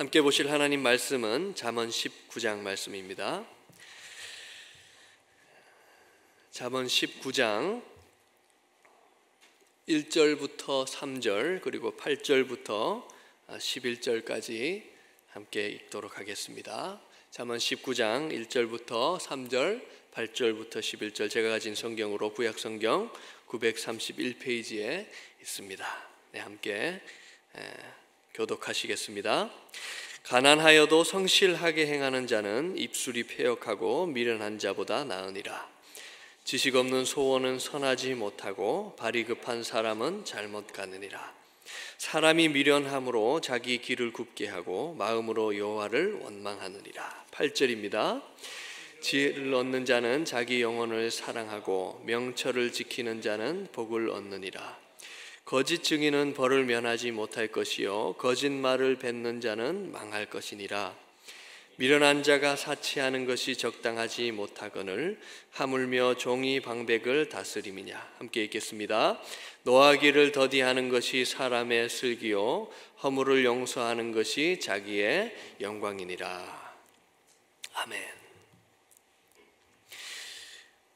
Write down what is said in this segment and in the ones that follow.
함께 보실 하나님 말씀은 잠언 19장 말씀입니다. 잠언 19장 1절부터 3절 그리고 8절부터 11절까지 함께 읽도록 하겠습니다. 잠언 19장 1절부터 3절 8절부터 11절 제가 가진 성경으로 구약성경 931페이지에 있습니다. 네, 함께 교독하시겠습니다. 가난하여도 성실하게 행하는 자는 입술이 패역하고 미련한 자보다 나으니라. 지식 없는 소원은 선하지 못하고 발이 급한 사람은 잘못 가느니라. 사람이 미련함으로 자기 길을 굽게 하고 마음으로 여호와를 원망하느니라. 8절입니다. 지혜를 얻는 자는 자기 영혼을 사랑하고 명철을 지키는 자는 복을 얻느니라. 거짓 증인은 벌을 면하지 못할 것이요 거짓말을 뱉는 자는 망할 것이니라. 미련한 자가 사치하는 것이 적당하지 못하거늘 하물며 종이 방백을 다스림이냐. 함께 읽겠습니다. 노하기를 더디하는 것이 사람의 슬기요 허물을 용서하는 것이 자기의 영광이니라. 아멘.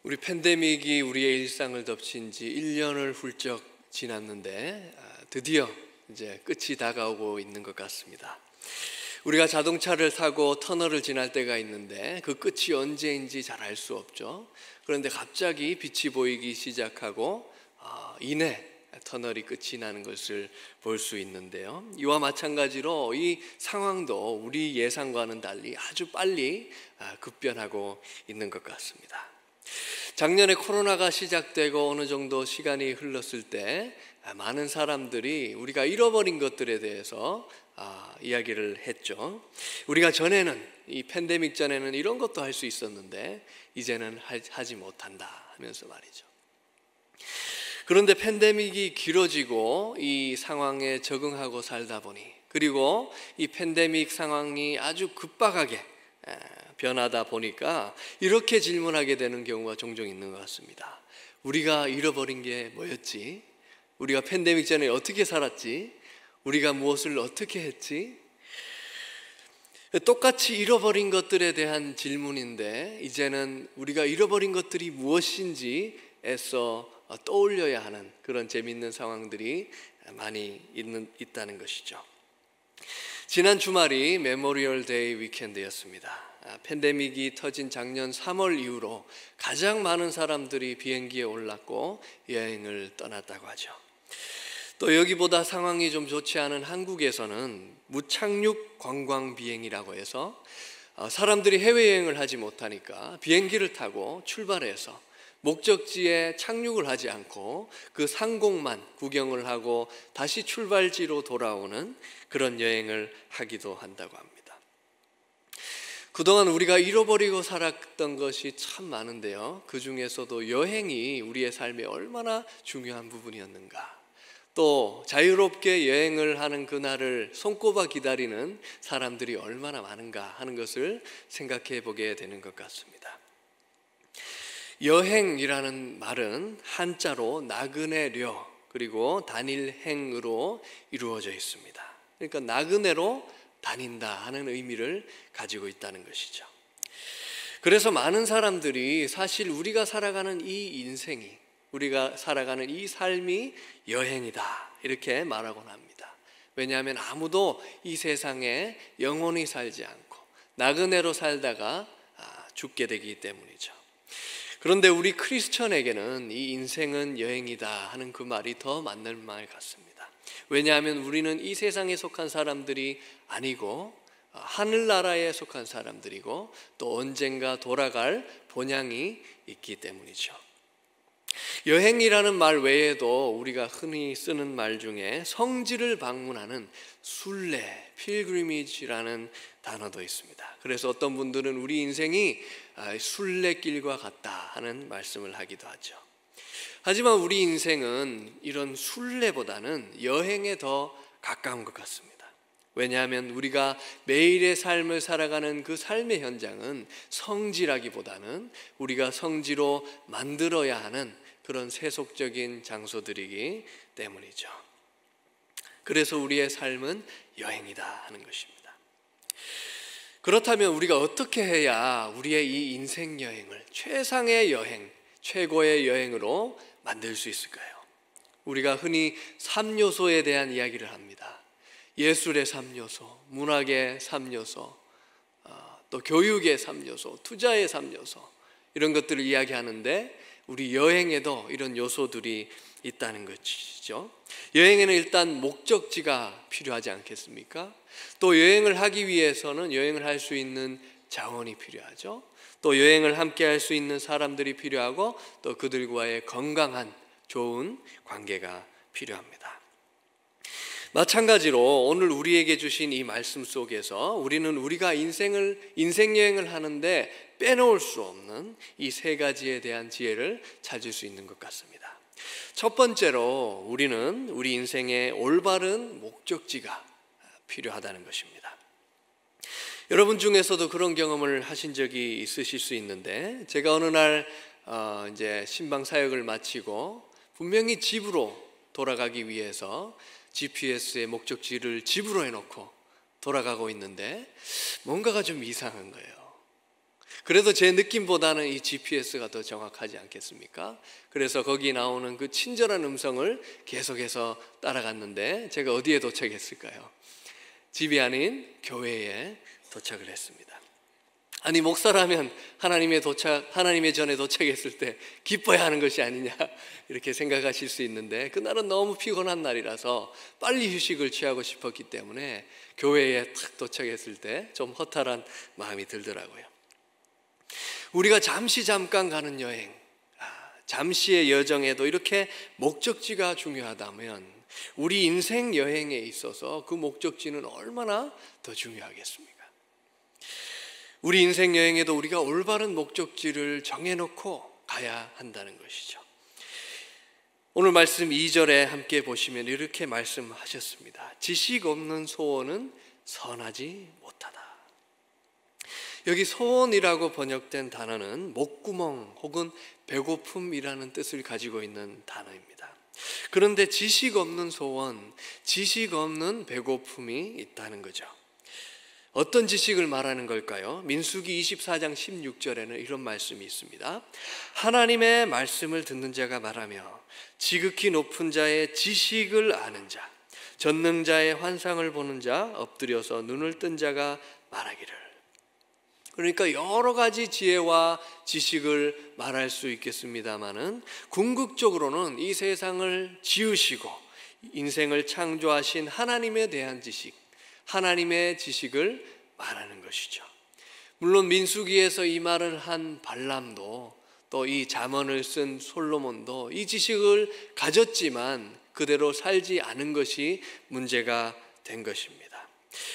우리 팬데믹이 우리의 일상을 덮친 지 1년을 훌쩍 지났는데 드디어 이제 끝이 다가오고 있는 것 같습니다. 우리가 자동차를 타고 터널을 지날 때가 있는데 그 끝이 언제인지 잘 알 수 없죠. 그런데 갑자기 빛이 보이기 시작하고 이내 터널이 끝이 나는 것을 볼 수 있는데요. 이와 마찬가지로 이 상황도 우리 예상과는 달리 아주 빨리 급변하고 있는 것 같습니다. 작년에 코로나가 시작되고 어느 정도 시간이 흘렀을 때 많은 사람들이 우리가 잃어버린 것들에 대해서 이야기를 했죠. 우리가 전에는 이 팬데믹 전에는 이런 것도 할 수 있었는데 이제는 하지 못한다 하면서 말이죠. 그런데 팬데믹이 길어지고 이 상황에 적응하고 살다 보니 그리고 이 팬데믹 상황이 아주 급박하게 변하다 보니까 이렇게 질문하게 되는 경우가 종종 있는 것 같습니다. 우리가 잃어버린 게 뭐였지? 우리가 팬데믹 전에 어떻게 살았지? 우리가 무엇을 어떻게 했지? 똑같이 잃어버린 것들에 대한 질문인데 이제는 우리가 잃어버린 것들이 무엇인지에서 떠올려야 하는 그런 재미있는 상황들이 많이 있다는 것이죠. 지난 주말이 메모리얼 데이 위켄드였습니다. 팬데믹이 터진 작년 3월 이후로 가장 많은 사람들이 비행기에 올랐고 여행을 떠났다고 하죠. 또 여기보다 상황이 좀 좋지 않은 한국에서는 무착륙 관광 비행이라고 해서 사람들이 해외여행을 하지 못하니까 비행기를 타고 출발해서 목적지에 착륙을 하지 않고 그 상공만 구경을 하고 다시 출발지로 돌아오는 그런 여행을 하기도 한다고 합니다. 그동안 우리가 잃어버리고 살았던 것이 참 많은데요. 그 중에서도 여행이 우리의 삶에 얼마나 중요한 부분이었는가. 또 자유롭게 여행을 하는 그날을 손꼽아 기다리는 사람들이 얼마나 많은가 하는 것을 생각해 보게 되는 것 같습니다. 여행이라는 말은 한자로 나그네려 그리고 단일행으로 이루어져 있습니다. 그러니까 나그네로 다닌다 하는 의미를 가지고 있다는 것이죠. 그래서 많은 사람들이 사실 우리가 살아가는 이 인생이 우리가 살아가는 이 삶이 여행이다 이렇게 말하곤 합니다. 왜냐하면 아무도 이 세상에 영원히 살지 않고 나그네로 살다가 죽게 되기 때문이죠. 그런데 우리 크리스천에게는 이 인생은 여행이다 하는 그 말이 더 맞는 말 같습니다. 왜냐하면 우리는 이 세상에 속한 사람들이 아니고 하늘나라에 속한 사람들이고 또 언젠가 돌아갈 본향이 있기 때문이죠. 여행이라는 말 외에도 우리가 흔히 쓰는 말 중에 성지를 방문하는 순례, 필그리미지라는 단어도 있습니다. 그래서 어떤 분들은 우리 인생이 순례길과 같다 하는 말씀을 하기도 하죠. 하지만 우리 인생은 이런 순례보다는 여행에 더 가까운 것 같습니다. 왜냐하면 우리가 매일의 삶을 살아가는 그 삶의 현장은 성지라기보다는 우리가 성지로 만들어야 하는 그런 세속적인 장소들이기 때문이죠. 그래서 우리의 삶은 여행이다 하는 것입니다. 그렇다면 우리가 어떻게 해야 우리의 이 인생 여행을 최상의 여행, 최고의 여행으로 만들 수 있을까요? 우리가 흔히 3요소에 대한 이야기를 합니다. 예술의 3요소, 문학의 3요소, 또 교육의 3요소, 투자의 3요소, 이런 것들을 이야기하는데 우리 여행에도 이런 요소들이 있다는 것이죠. 여행에는 일단 목적지가 필요하지 않겠습니까? 또 여행을 하기 위해서는 여행을 할 수 있는 자원이 필요하죠. 또 여행을 함께 할 수 있는 사람들이 필요하고 또 그들과의 건강한 좋은 관계가 필요합니다. 마찬가지로 오늘 우리에게 주신 이 말씀 속에서 우리는 우리가 인생 여행을 하는데 빼놓을 수 없는 이 세 가지에 대한 지혜를 찾을 수 있는 것 같습니다. 첫 번째로 우리는 우리 인생의 올바른 목적지가 필요하다는 것입니다. 여러분 중에서도 그런 경험을 하신 적이 있으실 수 있는데, 제가 어느 날 이제 신방 사역을 마치고 분명히 집으로 돌아가기 위해서 GPS의 목적지를 집으로 해놓고 돌아가고 있는데 뭔가가 좀 이상한 거예요. 그래도 제 느낌보다는 이 GPS가 더 정확하지 않겠습니까? 그래서 거기 나오는 그 친절한 음성을 계속해서 따라갔는데 제가 어디에 도착했을까요? 집이 아닌 교회에 도착을 했습니다. 아니, 목사라면 하나님의 전에 도착했을 때 기뻐야 하는 것이 아니냐 이렇게 생각하실 수 있는데, 그날은 너무 피곤한 날이라서 빨리 휴식을 취하고 싶었기 때문에 교회에 탁 도착했을 때 좀 허탈한 마음이 들더라고요. 우리가 잠깐 가는 여행, 잠시의 여정에도 이렇게 목적지가 중요하다면 우리 인생 여행에 있어서 그 목적지는 얼마나 더 중요하겠습니까? 우리 인생 여행에도 우리가 올바른 목적지를 정해놓고 가야 한다는 것이죠. 오늘 말씀 2절에 함께 보시면 이렇게 말씀하셨습니다. 지식 없는 소원은 선하지 못하다. 여기 소원이라고 번역된 단어는 목구멍 혹은 배고픔이라는 뜻을 가지고 있는 단어입니다. 그런데 지식 없는 소원, 지식 없는 배고픔이 있다는 거죠. 어떤 지식을 말하는 걸까요? 민수기 24장 16절에는 이런 말씀이 있습니다. 하나님의 말씀을 듣는 자가 말하며 지극히 높은 자의 지식을 아는 자, 전능자의 환상을 보는 자, 엎드려서 눈을 뜬 자가 말하기를. 그러니까 여러 가지 지혜와 지식을 말할 수 있겠습니다마는 궁극적으로는 이 세상을 지으시고 인생을 창조하신 하나님에 대한 지식, 하나님의 지식을 말하는 것이죠. 물론 민수기에서 이 말을 한 발람도 또 이 잠언을 쓴 솔로몬도 이 지식을 가졌지만 그대로 살지 않은 것이 문제가 된 것입니다.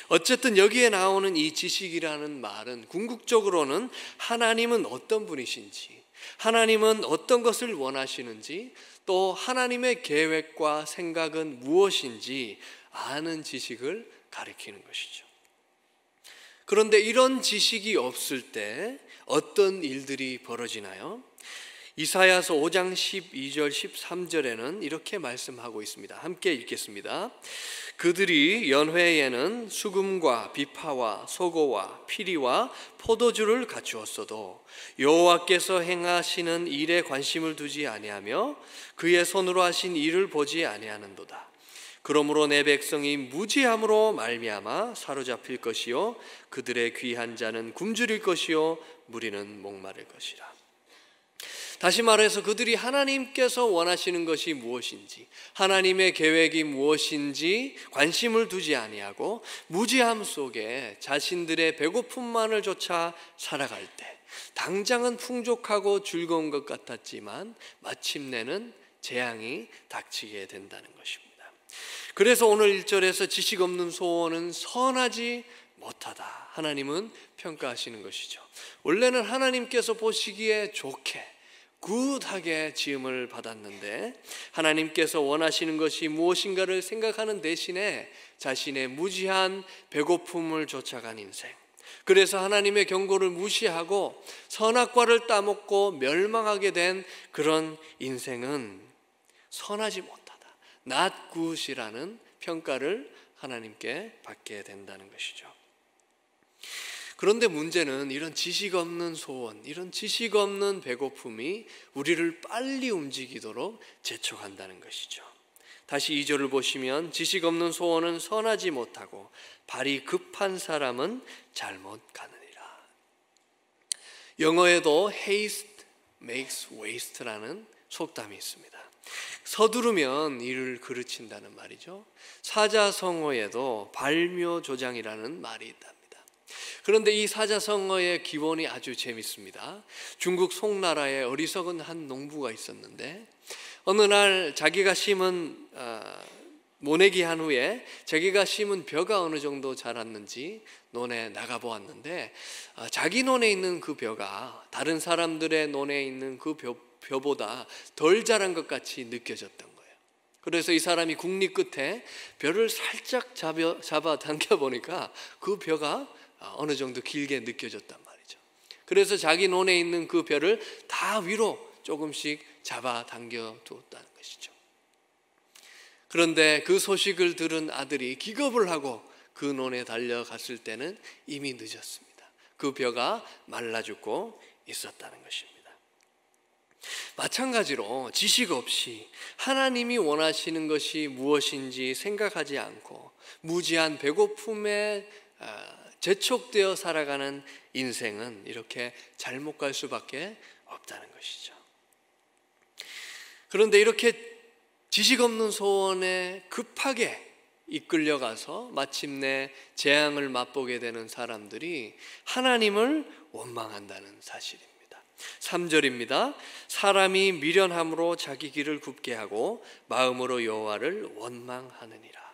어쨌든 여기에 나오는 이 지식이라는 말은 궁극적으로는 하나님은 어떤 분이신지, 하나님은 어떤 것을 원하시는지, 또 하나님의 계획과 생각은 무엇인지 아는 지식을 가리키는 것이죠. 그런데 이런 지식이 없을 때 어떤 일들이 벌어지나요? 이사야서 5장 12절 13절에는 이렇게 말씀하고 있습니다. 함께 읽겠습니다. 그들이 연회에는 수금과 비파와 소고와 피리와 포도주를 갖추었어도 여호와께서 행하시는 일에 관심을 두지 아니하며 그의 손으로 하신 일을 보지 아니하는도다. 그러므로 내 백성이 무지함으로 말미암아 사로잡힐 것이요 그들의 귀한 자는 굶주릴 것이요 무리는 목마를 것이라. 다시 말해서 그들이 하나님께서 원하시는 것이 무엇인지, 하나님의 계획이 무엇인지 관심을 두지 아니하고 무지함 속에 자신들의 배고픔만을 쫓아 살아갈 때 당장은 풍족하고 즐거운 것 같았지만 마침내는 재앙이 닥치게 된다는 것입니다. 그래서 오늘 1절에서 지식 없는 소원은 선하지 못하다, 하나님은 평가하시는 것이죠. 원래는 하나님께서 보시기에 좋게 굿하게 지음을 받았는데 하나님께서 원하시는 것이 무엇인가를 생각하는 대신에 자신의 무지한 배고픔을 쫓아간 인생, 그래서 하나님의 경고를 무시하고 선악과를 따먹고 멸망하게 된 그런 인생은 선하지 못하다, not good이라는 평가를 하나님께 받게 된다는 것이죠. 그런데 문제는 이런 지식 없는 소원, 이런 지식 없는 배고픔이 우리를 빨리 움직이도록 재촉한다는 것이죠. 다시 2절을 보시면 지식 없는 소원은 선하지 못하고 발이 급한 사람은 잘못 가느니라. 영어에도 haste makes waste라는 속담이 있습니다. 서두르면 일을 그르친다는 말이죠. 사자성어에도 발묘조장이라는 말이 있답니다. 그런데 이 사자성어의 기본이 아주 재밌습니다. 중국 송나라에 어리석은 한 농부가 있었는데 어느 날 자기가 심은 모내기 한 후에 자기가 심은 벼가 어느 정도 자랐는지 논에 나가보았는데 자기 논에 있는 그 벼가 다른 사람들의 논에 있는 그 벼보다 덜 자란 것 같이 느껴졌던 거예요. 그래서 이 사람이 국리 끝에 벼를 살짝 잡아 당겨보니까 그 벼가 어느 정도 길게 느껴졌단 말이죠. 그래서 자기 논에 있는 그 벼를 다 위로 조금씩 잡아 당겨 두었다는 것이죠. 그런데 그 소식을 들은 아들이 기겁을 하고 그 논에 달려갔을 때는 이미 늦었습니다. 그 벼가 말라 죽고 있었다는 것입니다. 마찬가지로 지식 없이 하나님이 원하시는 것이 무엇인지 생각하지 않고 무지한 배고픔에 재촉되어 살아가는 인생은 이렇게 잘못 갈 수밖에 없다는 것이죠. 그런데 이렇게 지식 없는 소원에 급하게 이끌려가서 마침내 재앙을 맛보게 되는 사람들이 하나님을 원망한다는 사실입니다. 3절입니다. 사람이 미련함으로 자기 길을 굽게 하고 마음으로 여호와를 원망하느니라.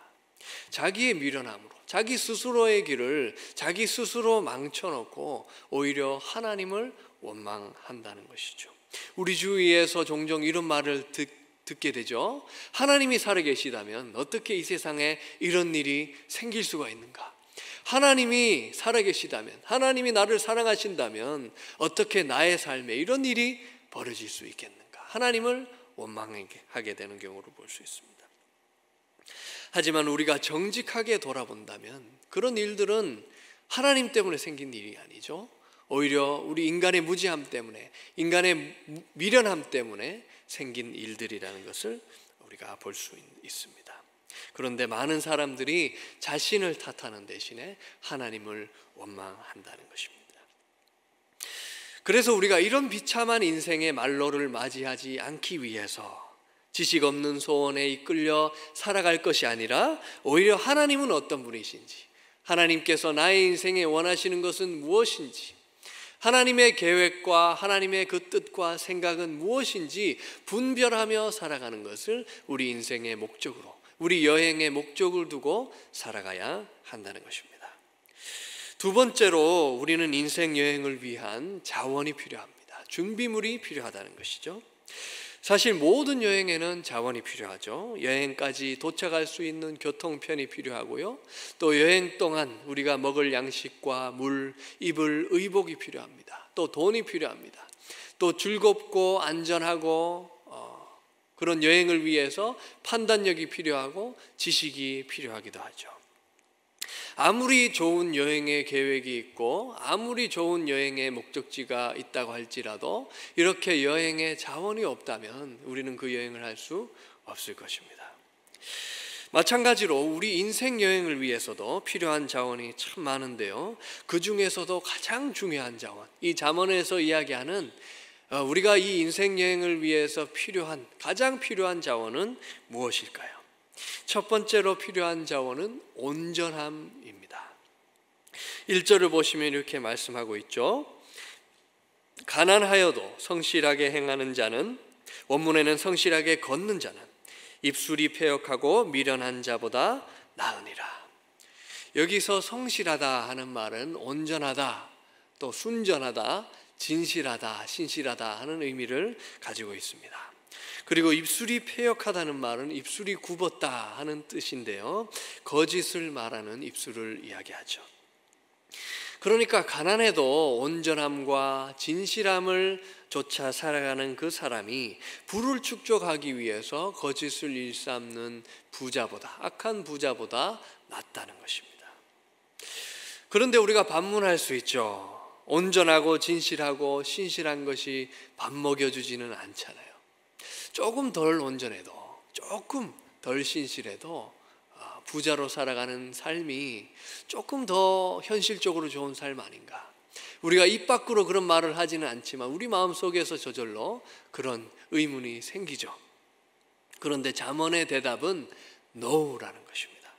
자기의 미련함으로 자기 스스로의 길을 자기 스스로 망쳐놓고 오히려 하나님을 원망한다는 것이죠. 우리 주위에서 종종 이런 말을 듣게 되죠. 하나님이 살아계시다면 어떻게 이 세상에 이런 일이 생길 수가 있는가? 하나님이 살아계시다면, 하나님이 나를 사랑하신다면 어떻게 나의 삶에 이런 일이 벌어질 수 있겠는가? 하나님을 원망하게 되는 경우를 볼 수 있습니다. 하지만 우리가 정직하게 돌아본다면 그런 일들은 하나님 때문에 생긴 일이 아니죠. 오히려 우리 인간의 무지함 때문에, 인간의 미련함 때문에 생긴 일들이라는 것을 우리가 볼 수 있습니다. 그런데 많은 사람들이 자신을 탓하는 대신에 하나님을 원망한다는 것입니다. 그래서 우리가 이런 비참한 인생의 말로를 맞이하지 않기 위해서 지식 없는 소원에 이끌려 살아갈 것이 아니라 오히려 하나님은 어떤 분이신지, 하나님께서 나의 인생에 원하시는 것은 무엇인지, 하나님의 계획과 하나님의 그 뜻과 생각은 무엇인지 분별하며 살아가는 것을 우리 인생의 목적으로, 우리 여행의 목적을 두고 살아가야 한다는 것입니다. 두 번째로 우리는 인생 여행을 위한 자원이 필요합니다. 준비물이 필요하다는 것이죠. 사실 모든 여행에는 자원이 필요하죠. 여행까지 도착할 수 있는 교통편이 필요하고요. 또 여행 동안 우리가 먹을 양식과 물, 입을 의복이 필요합니다. 또 돈이 필요합니다. 또 즐겁고 안전하고 그런 여행을 위해서 판단력이 필요하고 지식이 필요하기도 하죠. 아무리 좋은 여행의 계획이 있고 아무리 좋은 여행의 목적지가 있다고 할지라도 이렇게 여행에 자원이 없다면 우리는 그 여행을 할 수 없을 것입니다. 마찬가지로 우리 인생 여행을 위해서도 필요한 자원이 참 많은데요. 그 중에서도 가장 중요한 자원, 이 잠언에서 이야기하는 우리가 이 인생 여행을 위해서 가장 필요한 자원은 무엇일까요? 첫 번째로 필요한 자원은 온전함입니다. 1절을 보시면 이렇게 말씀하고 있죠. 가난하여도 성실하게 행하는 자는, 원문에는 성실하게 걷는 자는 입술이 패역하고 미련한 자보다 나으니라. 여기서 성실하다 하는 말은 온전하다, 또 순전하다, 진실하다, 신실하다 하는 의미를 가지고 있습니다. 그리고 입술이 패역하다는 말은 입술이 굽었다 하는 뜻인데요, 거짓을 말하는 입술을 이야기하죠. 그러니까 가난해도 온전함과 진실함을 쫓아 살아가는 그 사람이 부를 축적하기 위해서 거짓을 일삼는 부자보다, 악한 부자보다 낫다는 것입니다. 그런데 우리가 반문할 수 있죠. 온전하고 진실하고 신실한 것이 밥 먹여주지는 않잖아요. 조금 덜 온전해도, 조금 덜 신실해도 부자로 살아가는 삶이 조금 더 현실적으로 좋은 삶 아닌가. 우리가 입 밖으로 그런 말을 하지는 않지만 우리 마음속에서 저절로 그런 의문이 생기죠. 그런데 잠언의 대답은 NO라는 것입니다.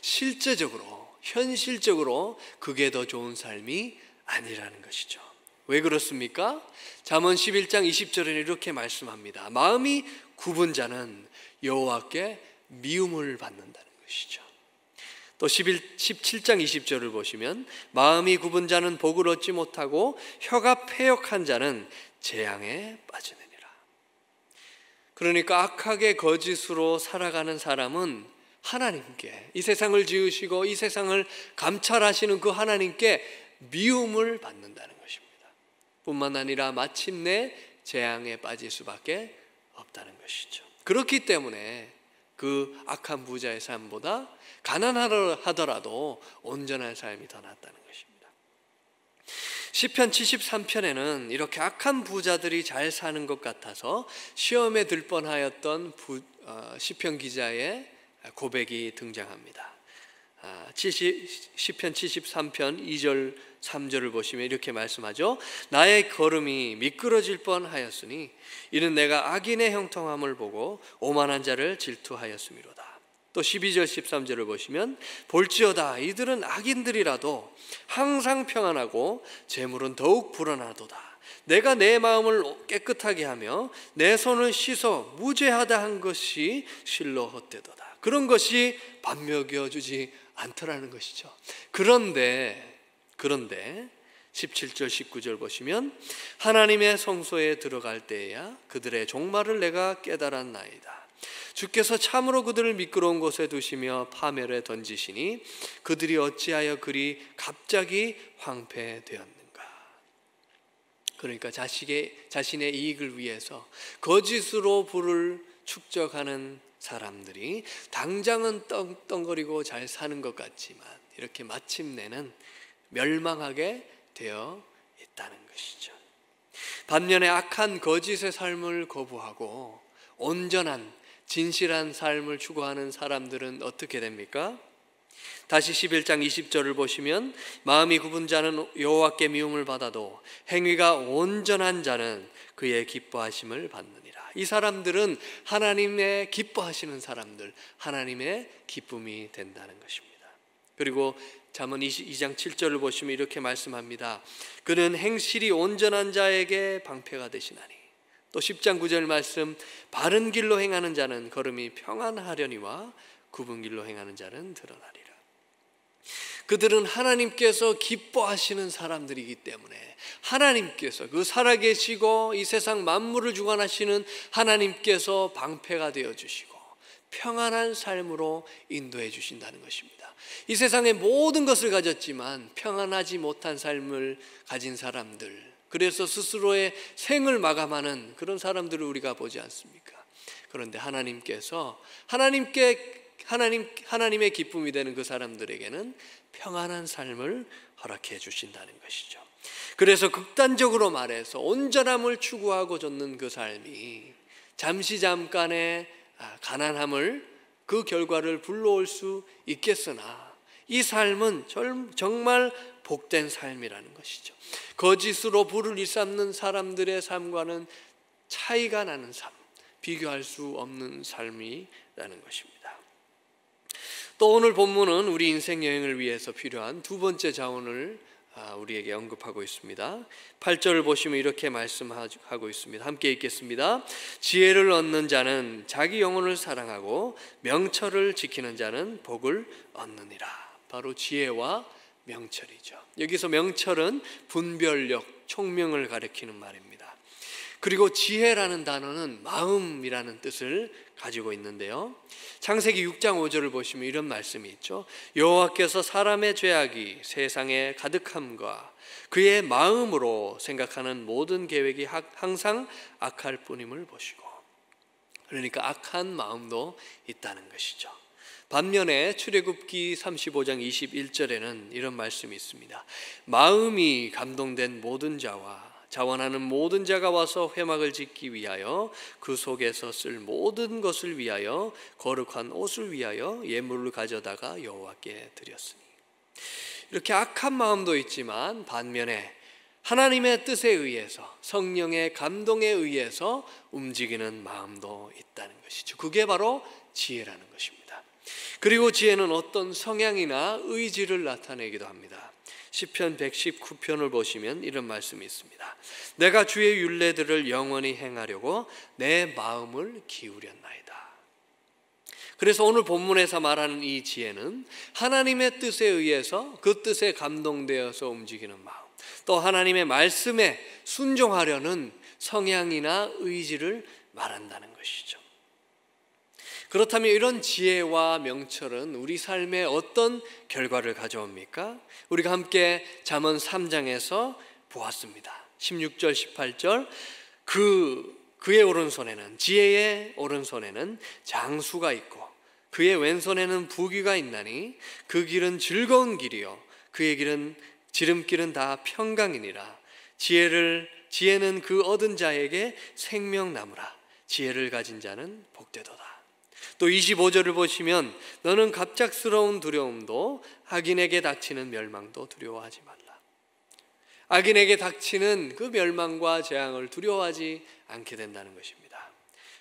실제적으로, 현실적으로 그게 더 좋은 삶이 아니라는 것이죠. 왜 그렇습니까? 잠언 11장 20절에 이렇게 말씀합니다. 마음이 굽은 자는 여호와께 미움을 받는다는 것이죠. 또 17장 20절을 보시면 마음이 굽은 자는 복을 얻지 못하고 혀가 패역한 자는 재앙에 빠지느니라. 그러니까 악하게 거짓으로 살아가는 사람은 하나님께, 이 세상을 지으시고 이 세상을 감찰하시는 그 하나님께 미움을 받는다는 것입니다. 뿐만 아니라 마침내 재앙에 빠질 수밖에 없다는 것이죠. 그렇기 때문에 그 악한 부자의 삶보다 가난하더라도 온전한 삶이 더 낫다는 것입니다. 시편 73편에는 이렇게 악한 부자들이 잘 사는 것 같아서 시험에 들 뻔하였던 시편 기자의 고백이 등장합니다. 시편 73편 2절 3절을 보시면 이렇게 말씀하죠. 나의 걸음이 미끄러질 뻔하였으니 이는 내가 악인의 형통함을 보고 오만한 자를 질투하였음이로다. 또 12절 13절을 보시면 볼지어다 이들은 악인들이라도 항상 평안하고 재물은 더욱 불어나도다. 내가 내 마음을 깨끗하게 하며 내 손을 씻어 무죄하다 한 것이 실로 헛되도다. 그런 것이 밥 먹여주지 않더라는 것이죠. 그런데 17절 19절 보시면 하나님의 성소에 들어갈 때에야 그들의 종말을 내가 깨달았나이다. 주께서 참으로 그들을 미끄러운 곳에 두시며 파멸에 던지시니 그들이 어찌하여 그리 갑자기 황폐되었는가. 그러니까 자신의 이익을 위해서 거짓으로 부를 축적하는 사람들이 당장은 떵떵거리고 잘 사는 것 같지만 이렇게 마침내는 멸망하게 되어 있다는 것이죠. 반면에 악한 거짓의 삶을 거부하고 온전한 진실한 삶을 추구하는 사람들은 어떻게 됩니까? 다시 11장 20절을 보시면 마음이 굽은 자는 여호와께 미움을 받아도 행위가 온전한 자는 그의 기뻐하심을 받느니라. 이 사람들은 하나님의 기뻐하시는 사람들, 하나님의 기쁨이 된다는 것입니다. 그리고 잠언 22장 7절을 보시면 이렇게 말씀합니다. 그는 행실이 온전한 자에게 방패가 되시나니. 또 10장 9절 말씀, 바른 길로 행하는 자는 걸음이 평안하려니와 굽은 길로 행하는 자는 드러나리라. 그들은 하나님께서 기뻐하시는 사람들이기 때문에 하나님께서 그 살아계시고 이 세상 만물을 주관하시는 하나님께서 방패가 되어주시고 평안한 삶으로 인도해 주신다는 것입니다. 이 세상의 모든 것을 가졌지만 평안하지 못한 삶을 가진 사람들, 그래서 스스로의 생을 마감하는 그런 사람들을 우리가 보지 않습니까? 그런데 하나님께서 하나님의 기쁨이 되는 그 사람들에게는 평안한 삶을 허락해 주신다는 것이죠. 그래서 극단적으로 말해서 온전함을 추구하고 좇는 그 삶이 잠깐의 가난함을 그 결과를 불러올 수 있겠으나 이 삶은 정말 복된 삶이라는 것이죠. 거짓으로 부를 일삼는 사람들의 삶과는 차이가 나는 삶, 비교할 수 없는 삶이라는 것입니다. 또 오늘 본문은 우리 인생 여행을 위해서 필요한 두 번째 자원을 우리에게 언급하고 있습니다. 8절을 보시면 이렇게 말씀하고 있습니다. 함께 읽겠습니다. 지혜를 얻는 자는 자기 영혼을 사랑하고 명철을 지키는 자는 복을 얻느니라. 바로 지혜와 명철이죠. 여기서 명철은 분별력, 총명을 가리키는 말입니다. 그리고 지혜라는 단어는 마음이라는 뜻을 가지고 있는데요. 창세기 6장 5절을 보시면 이런 말씀이 있죠. 여호와께서 사람의 죄악이 세상에 가득함과 그의 마음으로 생각하는 모든 계획이 항상 악할 뿐임을 보시고. 그러니까 악한 마음도 있다는 것이죠. 반면에 출애굽기 35장 21절에는 이런 말씀이 있습니다. 마음이 감동된 모든 자와 자원하는 모든 자가 와서 회막을 짓기 위하여 그 속에서 쓸 모든 것을 위하여 거룩한 옷을 위하여 예물을 가져다가 여호와께 드렸으니. 이렇게 악한 마음도 있지만 반면에 하나님의 뜻에 의해서 성령의 감동에 의해서 움직이는 마음도 있다는 것이죠. 그게 바로 지혜라는 것입니다. 그리고 지혜는 어떤 성향이나 의지를 나타내기도 합니다. 시편 119편을 보시면 이런 말씀이 있습니다. 내가 주의 율례들을 영원히 행하려고 내 마음을 기울였나이다. 그래서 오늘 본문에서 말하는 이 지혜는 하나님의 뜻에 의해서 그 뜻에 감동되어서 움직이는 마음, 또 하나님의 말씀에 순종하려는 성향이나 의지를 말한다는 것이죠. 그렇다면 이런 지혜와 명철은 우리 삶에 어떤 결과를 가져옵니까? 우리가 함께 잠언 3장에서 보았습니다. 16절 18절 그의 오른손에는 지혜의 오른손에는 장수가 있고 그의 왼손에는 부귀가 있나니 그 길은 즐거운 길이요 그의 길은 지름길은 다 평강이니라. 지혜는 그 얻은 자에게 생명나무라. 지혜를 가진 자는 복되도다. 또 25절을 보시면 너는 갑작스러운 두려움도 악인에게 닥치는 멸망도 두려워하지 말라. 악인에게 닥치는 그 멸망과 재앙을 두려워하지 않게 된다는 것입니다.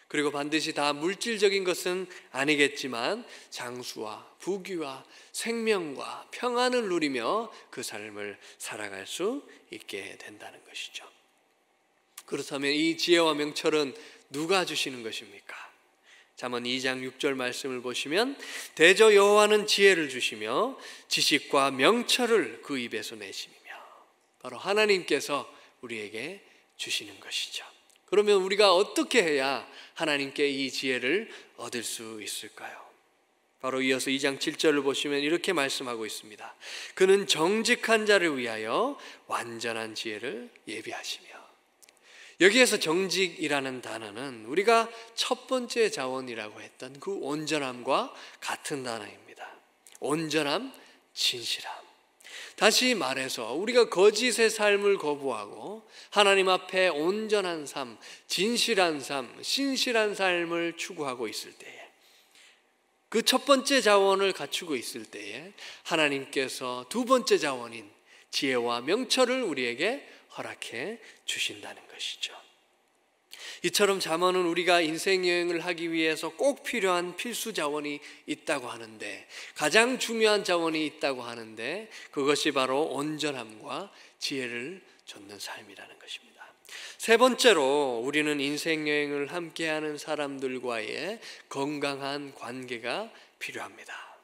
그리고 반드시 다 물질적인 것은 아니겠지만 장수와 부귀와 생명과 평안을 누리며 그 삶을 살아갈 수 있게 된다는 것이죠. 그렇다면 이 지혜와 명철은 누가 주시는 것입니까? 잠언 2장 6절 말씀을 보시면 대저 여호와는 지혜를 주시며 지식과 명철을 그 입에서 내심이며, 바로 하나님께서 우리에게 주시는 것이죠. 그러면 우리가 어떻게 해야 하나님께 이 지혜를 얻을 수 있을까요? 바로 이어서 2장 7절을 보시면 이렇게 말씀하고 있습니다. 그는 정직한 자를 위하여 완전한 지혜를 예비하시며. 여기에서 정직이라는 단어는 우리가 첫 번째 자원이라고 했던 그 온전함과 같은 단어입니다. 온전함, 진실함. 다시 말해서 우리가 거짓의 삶을 거부하고 하나님 앞에 온전한 삶, 진실한 삶, 신실한 삶을 추구하고 있을 때에, 그 첫 번째 자원을 갖추고 있을 때에 하나님께서 두 번째 자원인 지혜와 명철을 우리에게 허락해 주신다는 것이죠. 이처럼 잠언은 우리가 인생 여행을 하기 위해서 꼭 필요한 필수 자원이 있다고 하는데, 가장 중요한 자원이 있다고 하는데 그것이 바로 온전함과 지혜를 좇는 삶이라는 것입니다. 세 번째로 우리는 인생 여행을 함께하는 사람들과의 건강한 관계가 필요합니다.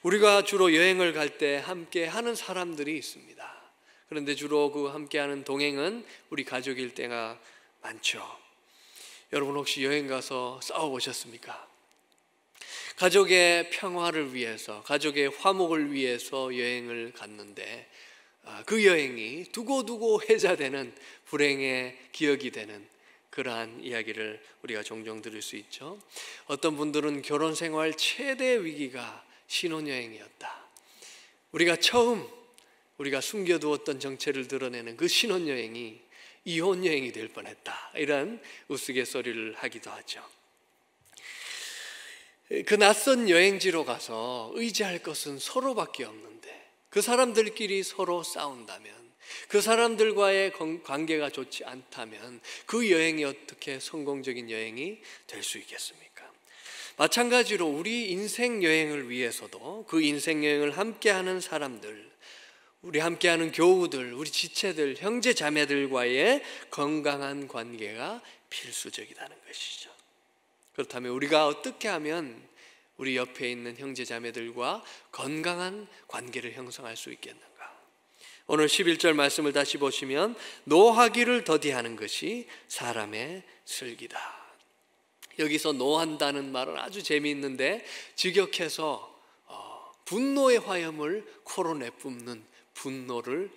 우리가 주로 여행을 갈 때 함께하는 사람들이 있습니다. 그런데 주로 그 함께하는 동행은 우리 가족일 때가 많죠. 여러분 혹시 여행 가서 싸워보셨습니까? 가족의 평화를 위해서, 가족의 화목을 위해서 여행을 갔는데 그 여행이 두고두고 회자되는 불행의 기억이 되는 그러한 이야기를 우리가 종종 들을 수 있죠. 어떤 분들은 결혼 생활 최대 위기가 신혼여행이었다. 우리가 숨겨두었던 정체를 드러내는 그 신혼여행이 이혼여행이 될 뻔했다, 이런 우스갯소리를 하기도 하죠. 그 낯선 여행지로 가서 의지할 것은 서로밖에 없는데 그 사람들끼리 서로 싸운다면, 그 사람들과의 관계가 좋지 않다면 그 여행이 어떻게 성공적인 여행이 될 수 있겠습니까? 마찬가지로 우리 인생 여행을 위해서도 그 인생 여행을 함께하는 사람들, 우리 함께하는 교우들, 우리 지체들, 형제 자매들과의 건강한 관계가 필수적이라는 것이죠. 그렇다면 우리가 어떻게 하면 우리 옆에 있는 형제 자매들과 건강한 관계를 형성할 수 있겠는가? 오늘 11절 말씀을 다시 보시면 노하기를 더디하는 것이 사람의 슬기다. 여기서 노한다는 말은 아주 재미있는데 직역해서 분노의 화염을 코로 내뿜는 분노를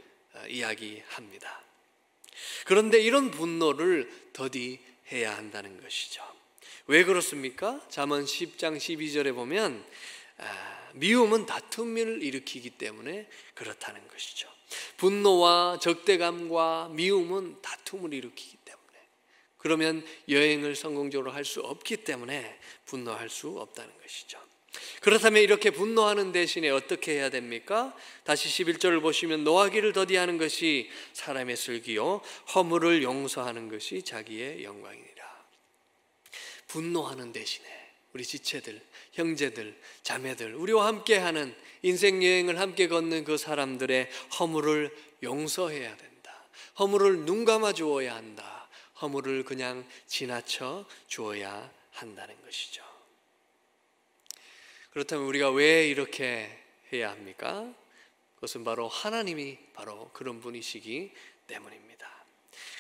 이야기합니다. 그런데 이런 분노를 더디해야 한다는 것이죠. 왜 그렇습니까? 잠언 10장 12절에 보면 미움은 다툼을 일으키기 때문에 그렇다는 것이죠. 분노와 적대감과 미움은 다툼을 일으키기 때문에, 그러면 여행을 성공적으로 할 수 없기 때문에 분노할 수 없다는 것이죠. 그렇다면 이렇게 분노하는 대신에 어떻게 해야 됩니까? 다시 11절을 보시면 노하기를 더디하는 것이 사람의 슬기요 허물을 용서하는 것이 자기의 영광이니라. 분노하는 대신에 우리 지체들, 형제들, 자매들, 우리와 함께하는 인생 여행을 함께 걷는 그 사람들의 허물을 용서해야 된다. 허물을 눈 감아 주어야 한다. 허물을 그냥 지나쳐 주어야 한다는 것이죠. 그렇다면 우리가 왜 이렇게 해야 합니까? 그것은 바로 하나님이 바로 그런 분이시기 때문입니다.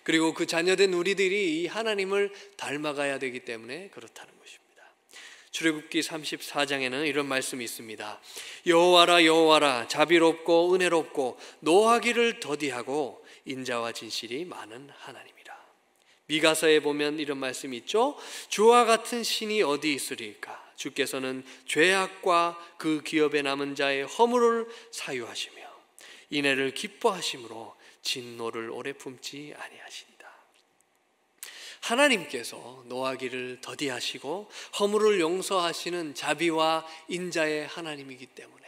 그리고 그 자녀된 우리들이 이 하나님을 닮아가야 되기 때문에 그렇다는 것입니다. 출애굽기 34장에는 이런 말씀이 있습니다. 여호와라 여호와라 자비롭고 은혜롭고 노하기를 더디하고 인자와 진실이 많은 하나님이라. 미가서에 보면 이런 말씀이 있죠. 주와 같은 신이 어디 있으리까? 주께서는 죄악과 그 기업에 남은 자의 허물을 사유하시며 인애를 기뻐하심으로 진노를 오래 품지 아니하신다. 하나님께서 노하기를 더디하시고 허물을 용서하시는 자비와 인자의 하나님이기 때문에,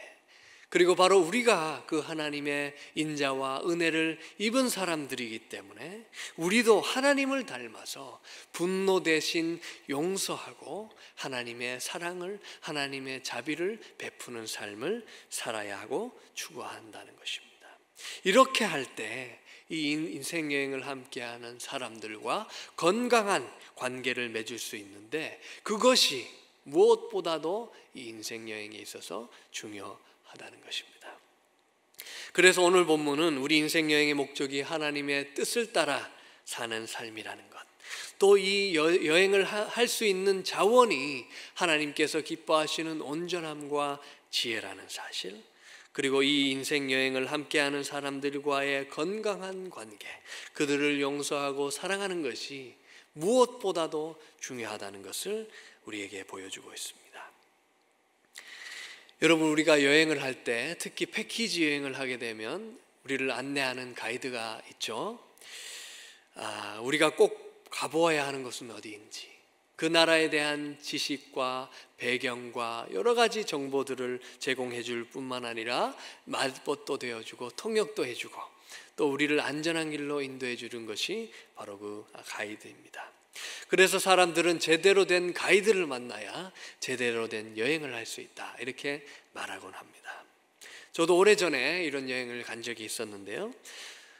그리고 바로 우리가 그 하나님의 인자와 은혜를 입은 사람들이기 때문에 우리도 하나님을 닮아서 분노 대신 용서하고 하나님의 사랑을, 하나님의 자비를 베푸는 삶을 살아야 하고 추구한다는 것입니다. 이렇게 할 때 이 인생 여행을 함께하는 사람들과 건강한 관계를 맺을 수 있는데, 그것이 무엇보다도 이 인생 여행에 있어서 중요하다는 것입니다. 그래서 오늘 본문은 우리 인생 여행의 목적이 하나님의 뜻을 따라 사는 삶이라는 것, 또 이 여행을 할 수 있는 자원이 하나님께서 기뻐하시는 온전함과 지혜라는 사실, 그리고 이 인생 여행을 함께하는 사람들과의 건강한 관계, 그들을 용서하고 사랑하는 것이 무엇보다도 중요하다는 것을 우리에게 보여주고 있습니다. 여러분, 우리가 여행을 할 때, 특히 패키지 여행을 하게 되면 우리를 안내하는 가이드가 있죠. 우리가 꼭 가보아야 하는 것은 어디인지, 그 나라에 대한 지식과 배경과 여러 가지 정보들을 제공해 줄 뿐만 아니라 말벗도 되어주고 통역도 해주고 또 우리를 안전한 길로 인도해 주는 것이 바로 그 가이드입니다. 그래서 사람들은 제대로 된 가이드를 만나야 제대로 된 여행을 할 수 있다, 이렇게 말하곤 합니다. 저도 오래전에 이런 여행을 간 적이 있었는데요,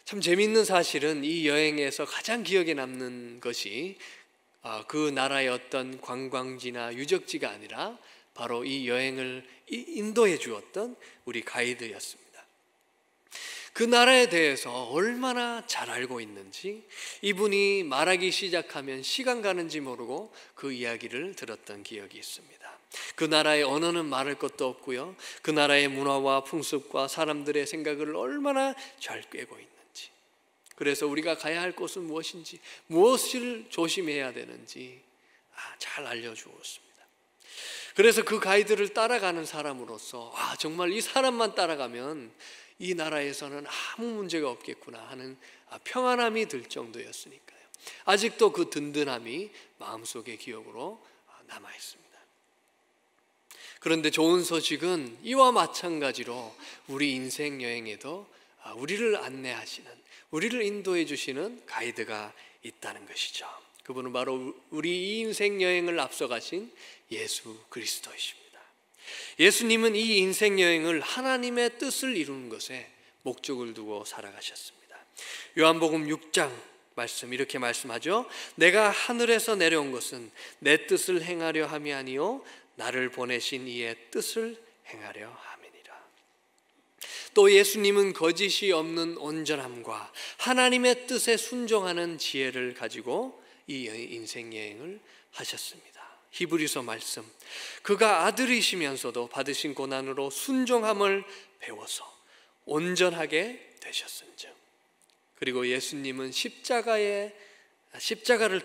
참 재미있는 사실은 이 여행에서 가장 기억에 남는 것이 그 나라의 어떤 관광지나 유적지가 아니라 바로 이 여행을 인도해 주었던 우리 가이드였습니다. 그 나라에 대해서 얼마나 잘 알고 있는지, 이분이 말하기 시작하면 시간 가는지 모르고 그 이야기를 들었던 기억이 있습니다. 그 나라의 언어는 말할 것도 없고요, 그 나라의 문화와 풍습과 사람들의 생각을 얼마나 잘 꿰고 있는지, 그래서 우리가 가야 할 곳은 무엇인지, 무엇을 조심해야 되는지 잘 알려주었습니다. 그래서 그 가이드를 따라가는 사람으로서 정말 이 사람만 따라가면 이 나라에서는 아무 문제가 없겠구나 하는 평안함이 들 정도였으니까요. 아직도 그 든든함이 마음속의 기억으로 남아 있습니다. 그런데 좋은 소식은 이와 마찬가지로 우리 인생 여행에도 우리를 안내하시는, 우리를 인도해 주시는 가이드가 있다는 것이죠. 그분은 바로 우리 이 인생 여행을 앞서가신 예수 그리스도이십니다. 예수님은 이 인생 여행을 하나님의 뜻을 이루는 것에 목적을 두고 살아가셨습니다. 요한복음 6장 말씀 이렇게 말씀하죠. 내가 하늘에서 내려온 것은 내 뜻을 행하려 함이 아니요 나를 보내신 이의 뜻을 행하려 함이니라. 또 예수님은 거짓이 없는 온전함과 하나님의 뜻에 순종하는 지혜를 가지고 이 인생 여행을 하셨습니다. 히브리서 말씀, 그가 아들이시면서도 받으신 고난으로 순종함을 배워서 온전하게 되셨은즉, 그리고 예수님은 십자가를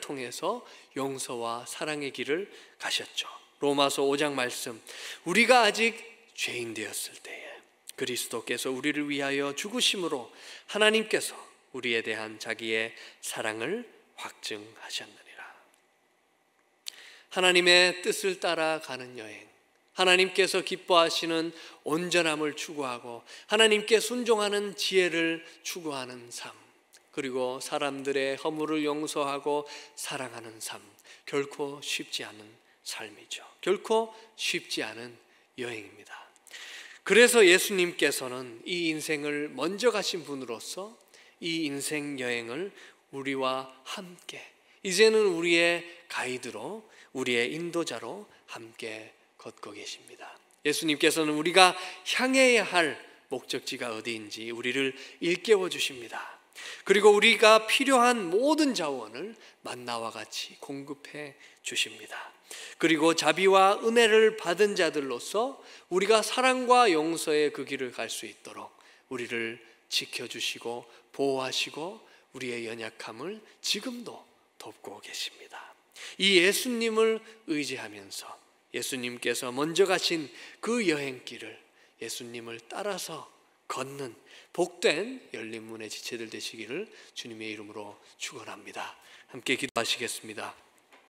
통해서 용서와 사랑의 길을 가셨죠. 로마서 5장 말씀, 우리가 아직 죄인 되었을 때에 그리스도께서 우리를 위하여 죽으심으로 하나님께서 우리에 대한 자기의 사랑을 확증하셨느니라. 하나님의 뜻을 따라가는 여행, 하나님께서 기뻐하시는 온전함을 추구하고 하나님께 순종하는 지혜를 추구하는 삶, 그리고 사람들의 허물을 용서하고 사랑하는 삶, 결코 쉽지 않은 삶이죠. 결코 쉽지 않은 여행입니다. 그래서 예수님께서는 이 인생을 먼저 가신 분으로서 이 인생 여행을 우리와 함께, 이제는 우리의 가이드로, 우리의 인도자로 함께 걷고 계십니다. 예수님께서는 우리가 향해야 할 목적지가 어디인지 우리를 일깨워 주십니다. 그리고 우리가 필요한 모든 자원을 만나와 같이 공급해 주십니다. 그리고 자비와 은혜를 받은 자들로서 우리가 사랑과 용서의 그 길을 갈 수 있도록 우리를 지켜주시고 보호하시고 우리의 연약함을 지금도 돕고 계십니다. 이 예수님을 의지하면서 예수님께서 먼저 가신 그 여행길을 예수님을 따라서 걷는 복된 열린 문의 지체들 되시기를 주님의 이름으로 축원합니다. 함께 기도하시겠습니다.